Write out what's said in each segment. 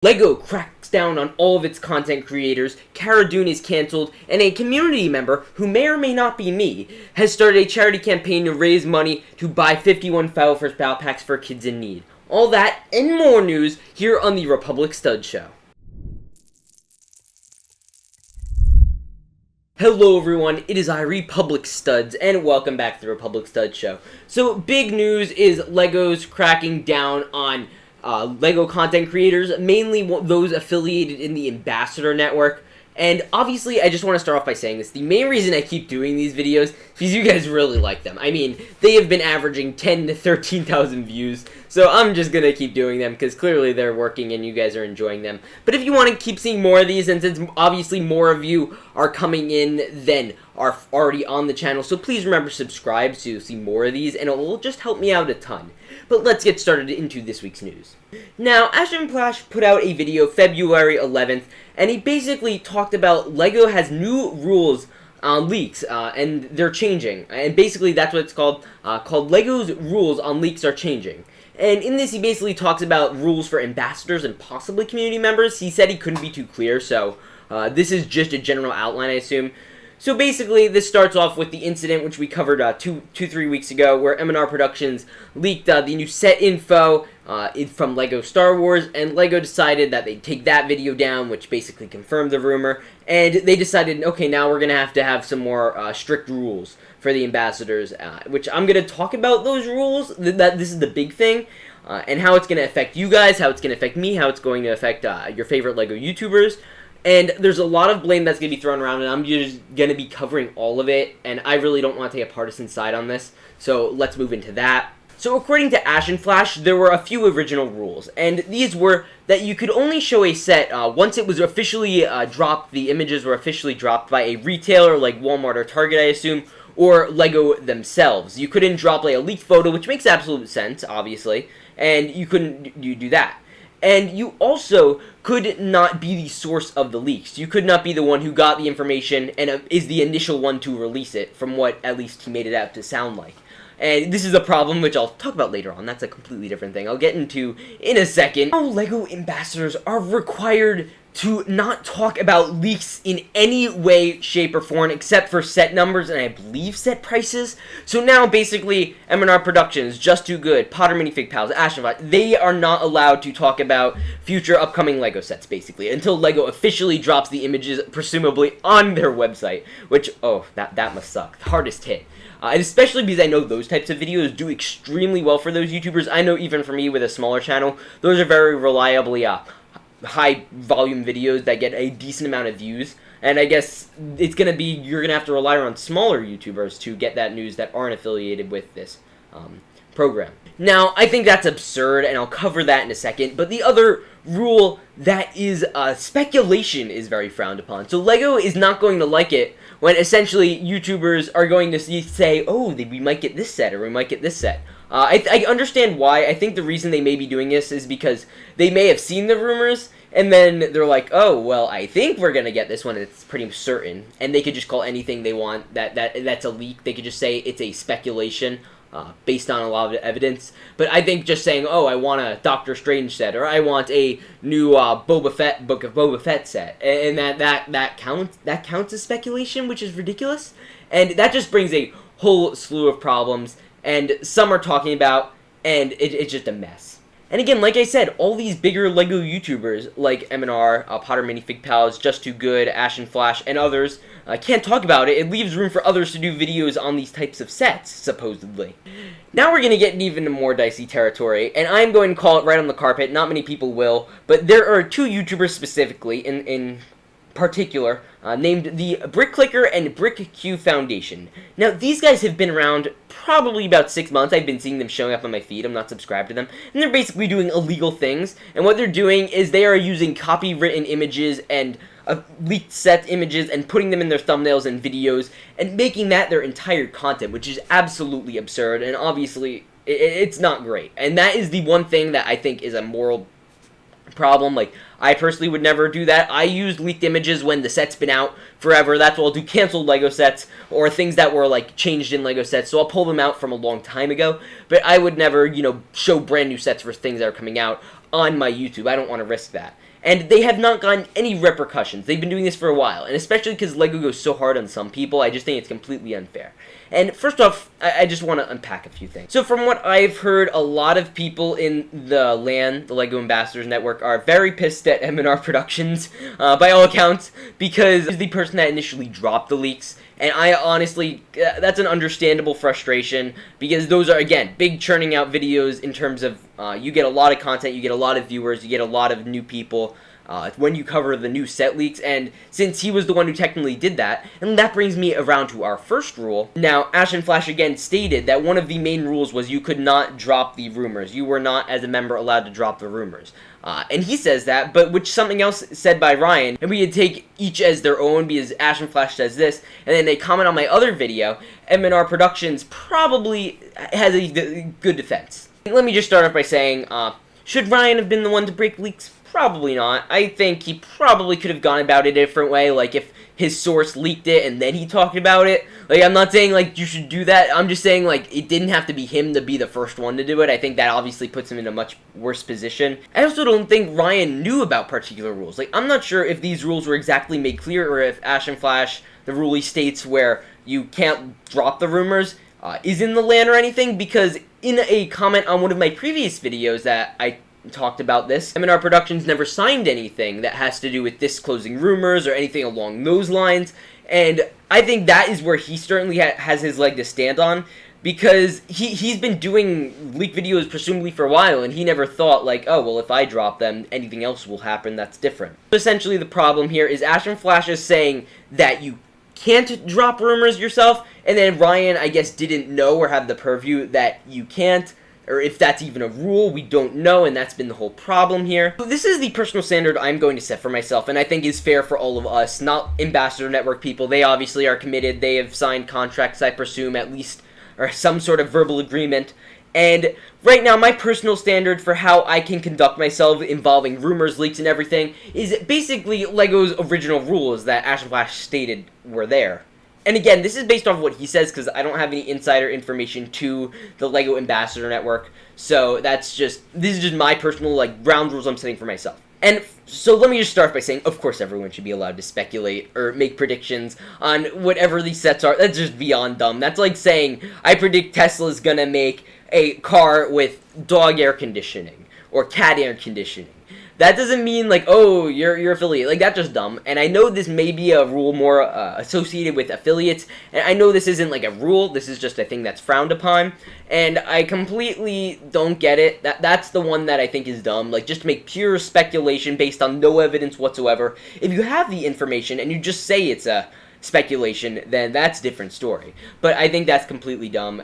LEGO cracks down on all of its content creators, Cara Dune is cancelled, and a community member, who may or may not be me, has started a charity campaign to raise money to buy 51 Final First Battle Packs for kids in need. All that and more news here on the Republic Stud Show. Hello everyone, it is Republic Studs, and welcome back to the Republic Stud Show. So, big news is LEGO's cracking down on LEGO content creators, mainly those affiliated in the Ambassador Network. And obviously, I just want to start off by saying this. The main reason I keep doing these videos is because you guys really like them. I mean, they have been averaging 10 to 13,000 views, so I'm just going to keep doing them because clearly they're working and you guys are enjoying them. But if you want to keep seeing more of these, and since obviously more of you are coming in than are already on the channel, so please remember to subscribe so you'll see more of these, and it will just help me out a ton. But let's get started into this week's news. Now, Ashton Flash put out a video February 11th, and he basically talked about LEGO has new rules on leaks, and they're changing. And basically, that's what it's called LEGO's rules on leaks are changing. And in this, he basically talks about rules for ambassadors and possibly community members. He said he couldn't be too clear, so this is just a general outline, I assume. So basically, this starts off with the incident which we covered 3 weeks ago, where M&R Productions leaked the new set info from LEGO Star Wars, and LEGO decided that they'd take that video down, which basically confirmed the rumor, and they decided, okay, now we're going to have some more strict rules for the ambassadors, which I'm going to talk about those rules. This is the big thing, and how it's going to affect you guys, how it's going to affect me, how it's going to affect your favorite LEGO YouTubers. And there's a lot of blame that's going to be thrown around, and I'm just going to be covering all of it, and I really don't want to take a partisan side on this, so let's move into that. So according to Ashton Flash, there were a few original rules, and these were that you could only show a set once it was officially dropped, the images were officially dropped by a retailer like Walmart or Target, I assume, or LEGO themselves. You couldn't drop like a leaked photo, which makes absolute sense, obviously, and you couldn't do that. And you also could not be the source of the leaks. You could not be the one who got the information and is the initial one to release it, from what at least he made it out to sound like. And this is a problem which I'll talk about later on. That's a completely different thing I'll get into in a second. Now, LEGO ambassadors are required to not talk about leaks in any way, shape, or form except for set numbers and I believe set prices. So now basically M&R Productions, Just Too Good, Potter Minifig Pals, Ashton Flash, they are not allowed to talk about future upcoming LEGO sets basically until LEGO officially drops the images presumably on their website, which, oh, that must suck. The hardest hit. And especially because I know those types of videos do extremely well for those YouTubers. I know even for me with a smaller channel, those are very reliably high volume videos that get a decent amount of views, and I guess it's gonna be, you're gonna have to rely on smaller YouTubers to get that news that aren't affiliated with this program. Now, I think that's absurd, and I'll cover that in a second, but the other rule that is speculation is very frowned upon. So LEGO is not going to like it when essentially YouTubers are going to say, oh, we might get this set, or we might get this set. I understand why. I think the reason they may be doing this is because they may have seen the rumors, and then they're like, oh, well, I think we're going to get this one, it's pretty certain. And they could just call anything they want that's a leak. They could just say it's a speculation based on a lot of evidence. But I think just saying, oh, I want a Doctor Strange set, or I want a new Book of Boba Fett set, and that counts as speculation, which is ridiculous. And that just brings a whole slew of problems, and some are talking about, and it's just a mess. And again, like I said, all these bigger LEGO YouTubers, like M&R, Potter Minifig Pals, Just Too Good, Ashton Flash, and others, can't talk about it. It leaves room for others to do videos on these types of sets, supposedly. Now we're going to get even more dicey territory, and I'm going to call it right on the carpet. Not many people will, but there are two YouTubers specifically, in particular, named the Brick Clicker and Brick Q Foundation. Now, these guys have been around probably about 6 months. I've been seeing them showing up on my feed. I'm not subscribed to them. And they're basically doing illegal things. And what they're doing is they are using copywritten images and leaked set images and putting them in their thumbnails and videos and making that their entire content, which is absolutely absurd. And obviously, it's not great. And that is the one thing that I think is a moral problem. Like, I personally would never do that. I use leaked images when the set's been out forever. That's what I'll do. Canceled LEGO sets or things that were like changed in LEGO sets. So I'll pull them out from a long time ago. But I would never, show brand new sets for things that are coming out on my YouTube. I don't want to risk that. and they have not gotten any repercussions. They've been doing this for a while, and especially because LEGO goes so hard on some people, I just think it's completely unfair. And first off, I just want to unpack a few things. So from what I've heard, a lot of people in the LAN, the LEGO Ambassadors Network, are very pissed at M&R Productions, by all accounts, because he's the person that initially dropped the leaks. And I honestly, that's an understandable frustration, because those are, again, big churning out videos in terms of, you get a lot of content, you get a lot of viewers, you get a lot of new people, when you cover the new set leaks, and since he was the one who technically did that, and that brings me around to our first rule. Now, Ash and Flash again stated that one of the main rules was you could not drop the rumors. You were not, as a member, allowed to drop the rumors. And he says that, but which something else said by Ryan, and we could take each as their own, because Ash and Flash says this, and then they comment on my other video, M&R Productions probably has a good defense. Let me just start off by saying, should Ryan have been the one to break leaks? Probably not. I think he probably could have gone about it a different way, like if his source leaked it and then he talked about it. Like, I'm not saying, like, you should do that. I'm just saying, like, it didn't have to be him to be the first one to do it. I think that obviously puts him in a much worse position. I also don't think Ryan knew about particular rules. Like, I'm not sure if these rules were exactly made clear, or if Ash and Flash, the rule he states where you can't drop the rumors, is in the LAN or anything, because in a comment on one of my previous videos that I talked about this, M&R Productions never signed anything that has to do with disclosing rumors or anything along those lines, and I think that is where he certainly has his leg to stand on, because he's been doing leak videos presumably for a while, and he never thought, like, oh, well, if I drop them, anything else will happen that's different. Essentially, the problem here is Ash and Flash is saying that you can't drop rumors yourself, and then Ryan, I guess, didn't know or have the purview that you can't, or if that's even a rule, we don't know, and that's been the whole problem here. So this is the personal standard I'm going to set for myself, and I think is fair for all of us, not Ambassador Network people. They obviously are committed, they have signed contracts, I presume, at least, or some sort of verbal agreement, and right now, my personal standard for how I can conduct myself involving rumors, leaks, and everything is basically LEGO's original rules that Ash and Flash stated were there. And again, this is based off what he says, because I don't have any insider information to the LEGO Ambassador Network, so this is just my personal, like, ground rules I'm setting for myself. And so let me just start by saying, of course everyone should be allowed to speculate or make predictions on whatever these sets are. That's just beyond dumb. That's like saying, I predict Tesla's gonna make a car with dog air conditioning, or cat air conditioning. That doesn't mean, like, oh, you're affiliate. Like, that's just dumb. And I know this may be a rule more associated with affiliates. And I know this isn't, like, a rule. This is just a thing that's frowned upon. And I completely don't get it. That's the one that I think is dumb. Like, just to make pure speculation based on no evidence whatsoever. If you have the information and you just say it's a speculation, then that's a different story. But I think that's completely dumb.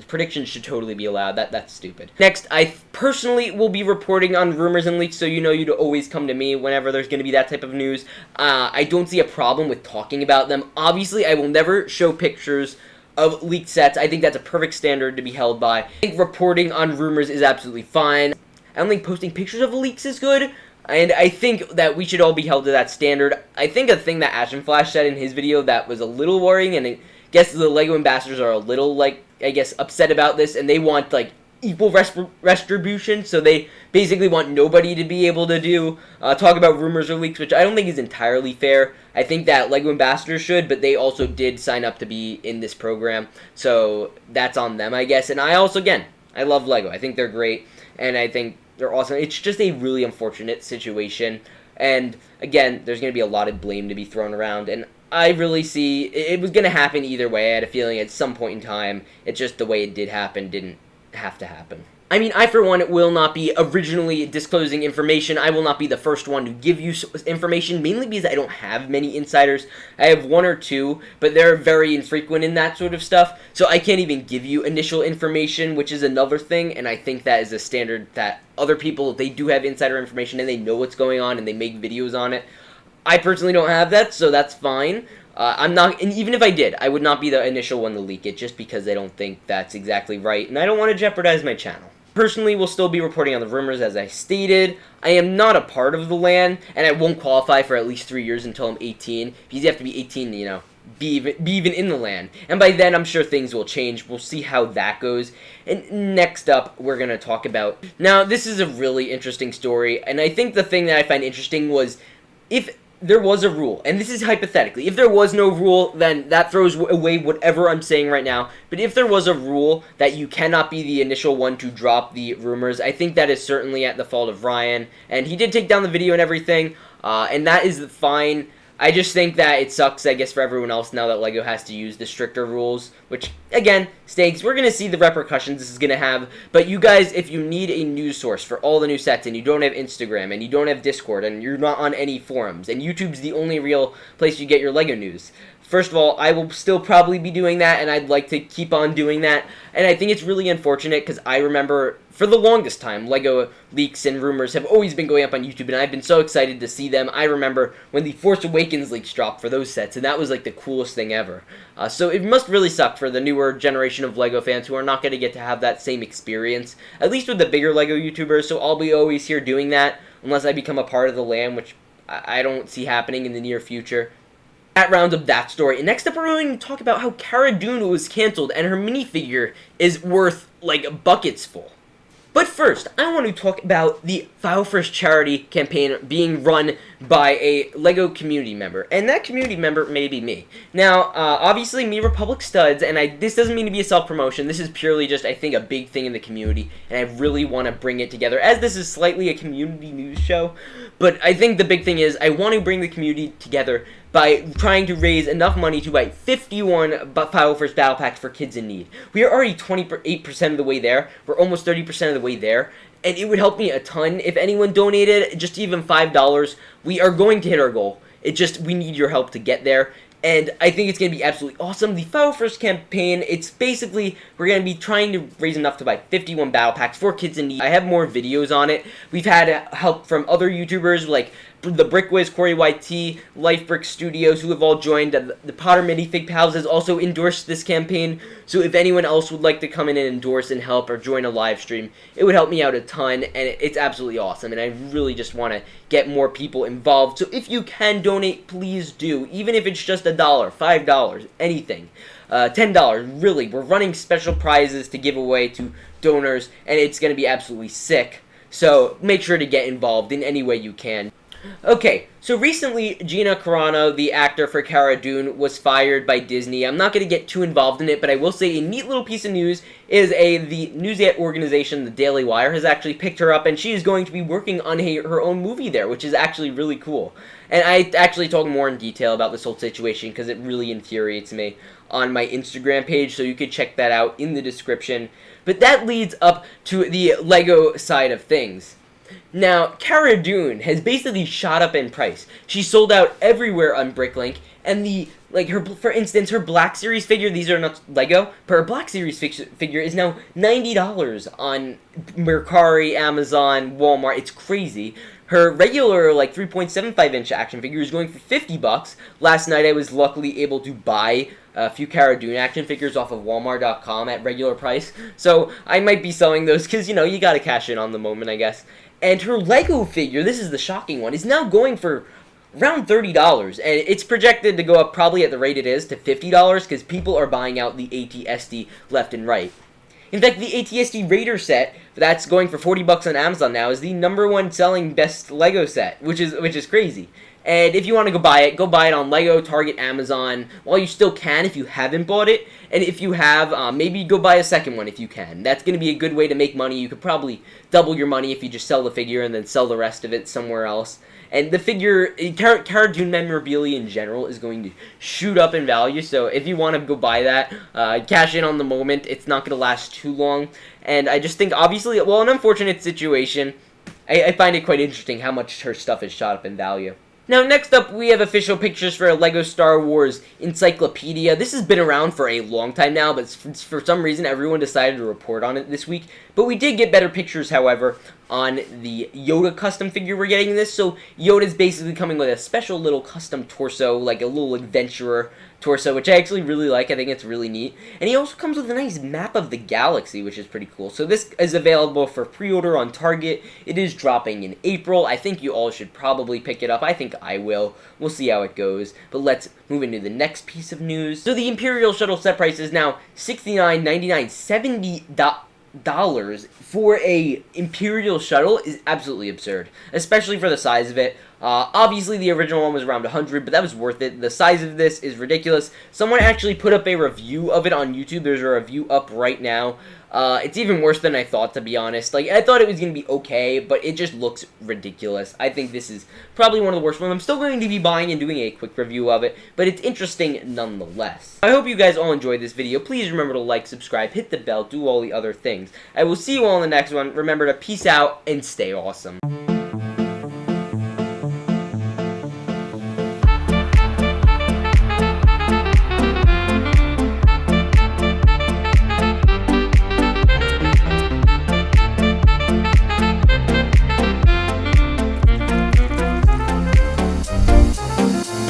Predictions should totally be allowed. That's stupid. Next, I personally will be reporting on rumors and leaks, so you know you'd always come to me whenever there's going to be that type of news. I don't see a problem with talking about them. Obviously, I will never show pictures of leaked sets. I think that's a perfect standard to be held by. I think reporting on rumors is absolutely fine. I don't think posting pictures of leaks is good. And I think that we should all be held to that standard. I think a thing that Ash and Flash said in his video that was a little worrying, and I guess the LEGO ambassadors are a little, like, I guess, upset about this, and they want, like, equal retribution, so they basically want nobody to be able to talk about rumors or leaks, which I don't think is entirely fair. I think that LEGO ambassadors should, but they also did sign up to be in this program, so that's on them, I guess. And I also, again, I love LEGO. I think they're great, and I think they're awesome. It's just a really unfortunate situation, and again, there's going to be a lot of blame to be thrown around, and I really see it was going to happen either way. I had a feeling at some point in time, it's just the way it did happen didn't have to happen. I mean, I, for one, will not be originally disclosing information. I will not be the first one to give you information, mainly because I don't have many insiders. I have one or two, but they're very infrequent in that sort of stuff, so I can't even give you initial information, which is another thing, and I think that is a standard that other people, they do have insider information, and they know what's going on, and they make videos on it. I personally don't have that, so that's fine. I'm not, and even if I did, I would not be the initial one to leak it, just because I don't think that's exactly right, and I don't want to jeopardize my channel. Personally, will still be reporting on the rumors, as I stated. I am not a part of the LAN, and I won't qualify for at least 3 years until I'm 18, because you have to be 18 to, be even in the land. And by then, I'm sure things will change. We'll see how that goes. And next up, we're going to talk about... Now, this is a really interesting story, and I think the thing that I find interesting was if there was a rule, and this is hypothetically, if there was no rule, then that throws away whatever I'm saying right now, but if there was a rule that you cannot be the initial one to drop the rumors, I think that is certainly at the fault of Ryan, and he did take down the video and everything, and that is fine. I just think that it sucks, I guess, for everyone else now that LEGO has to use the stricter rules, which, again, stinks. We're going to see the repercussions this is going to have, but you guys, if you need a news source for all the new sets, and you don't have Instagram, and you don't have Discord, and you're not on any forums, and YouTube's the only real place you get your LEGO news, first of all, I will still probably be doing that, and I'd like to keep on doing that, and I think it's really unfortunate, because I remember, for the longest time, LEGO leaks and rumors have always been going up on YouTube, and I've been so excited to see them. I remember when the Force Awakens leaks dropped for those sets, and that was, like, the coolest thing ever. So it must really suck for the newer generation of LEGO fans who are not going to get to have that same experience, at least with the bigger LEGO YouTubers, so I'll be always here doing that, unless I become a part of the land, which I don't see happening in the near future. That rounds up that story. And next up, we're going to talk about how Cara Dune was canceled, and her minifigure is worth, like, buckets full. But first, I want to talk about the File First charity campaign being run by a LEGO community member, and that community member may be me. Now, obviously, me Republic Studs, and this doesn't mean to be a self-promotion, this is purely just, I think, a big thing in the community, and I really want to bring it together, as this is slightly a community news show, but I think the big thing is, I want to bring the community together by trying to raise enough money to buy 51 File First Battle Packs for kids in need. We are already 28% of the way there. We're almost 30% of the way there. And it would help me a ton if anyone donated just even $5. We are going to hit our goal. We need your help to get there. And I think it's going to be absolutely awesome. The File First campaign, it's basically, we're going to be trying to raise enough to buy 51 battle packs for kids in need. I have more videos on it. We've had help from other YouTubers like the Brickwiz, Corey YT, Life Brick Studios, who have all joined. The Potter Minifig Pals has also endorsed this campaign. So if anyone else would like to come in and endorse and help or join a live stream, it would help me out a ton, and it's absolutely awesome. And I really just want to get more people involved. So if you can donate, please do. Even if it's just $1, $5, anything. $10, really. We're running special prizes to give away to donors, and it's going to be absolutely sick. So make sure to get involved in any way you can. Okay, so recently Gina Carano, the actor for Cara Dune, was fired by Disney. I'm not going to get too involved in it, but I will say a neat little piece of news is the news organization, the Daily Wire, has actually picked her up, and she is going to be working on her own movie there, which is actually really cool. And I actually talk more in detail about this whole situation because it really infuriates me on my Instagram page, so you could check that out in the description. But that leads up to the LEGO side of things. Now, Cara Dune has basically shot up in price. She sold out everywhere on Bricklink, and for instance, her Black Series figure, these are not LEGO, but her Black Series figure is now $90 on Mercari, Amazon, Walmart. It's crazy. Her regular, 3.75-inch action figure is going for $50. Last night, I was luckily able to buy a few Cara Dune action figures off of Walmart.com at regular price. So, I might be selling those because, you gotta cash in on the moment, I guess. And her LEGO figure, this is the shocking one, is now going for around $30. And it's projected to go up probably at the rate it is to $50 because people are buying out the AT-ST left and right. In fact, the AT-ST Raider set that's going for $40 on Amazon now is the #1 selling best LEGO set, which is crazy. And if you want to go buy it on LEGO, Target, Amazon, while you still can if you haven't bought it. And if you have, maybe go buy a second one if you can. That's going to be a good way to make money. You could probably double your money if you just sell the figure and then sell the rest of it somewhere else. And the figure, Cara Dune memorabilia in general is going to shoot up in value. So if you want to go buy that, cash in on the moment. It's not going to last too long. And I just think, obviously, well, an unfortunate situation. I find it quite interesting how much her stuff is shot up in value. Now, next up, we have official pictures for a LEGO Star Wars encyclopedia. This has been around for a long time now, but for some reason, everyone decided to report on it this week. But we did get better pictures, however. on the Yoda custom figure we're getting in this. So Yoda's basically coming with a special little custom torso, like a little adventurer torso, which I actually really like. I think it's really neat. And he also comes with a nice map of the galaxy, which is pretty cool. So this is available for pre-order on Target. It is dropping in April. I think you all should probably pick it up. I think I will. We'll see how it goes. But let's move into the next piece of news. So the Imperial Shuttle set price is now $69.99, $70 for a Imperial Shuttle is absolutely absurd, especially for the size of it. Obviously, the original one was around 100, but that was worth it. The size of this is ridiculous. Someone actually put up a review of it on YouTube. There's a review up right now. It's even worse than I thought, to be honest. Like, I thought it was going to be okay, but it just looks ridiculous. I think this is probably one of the worst ones. I'm still going to be buying and doing a quick review of it, but it's interesting nonetheless. I hope you guys all enjoyed this video. Please remember to like, subscribe, hit the bell, do all the other things. I will see you all in the next one. Remember to peace out and stay awesome.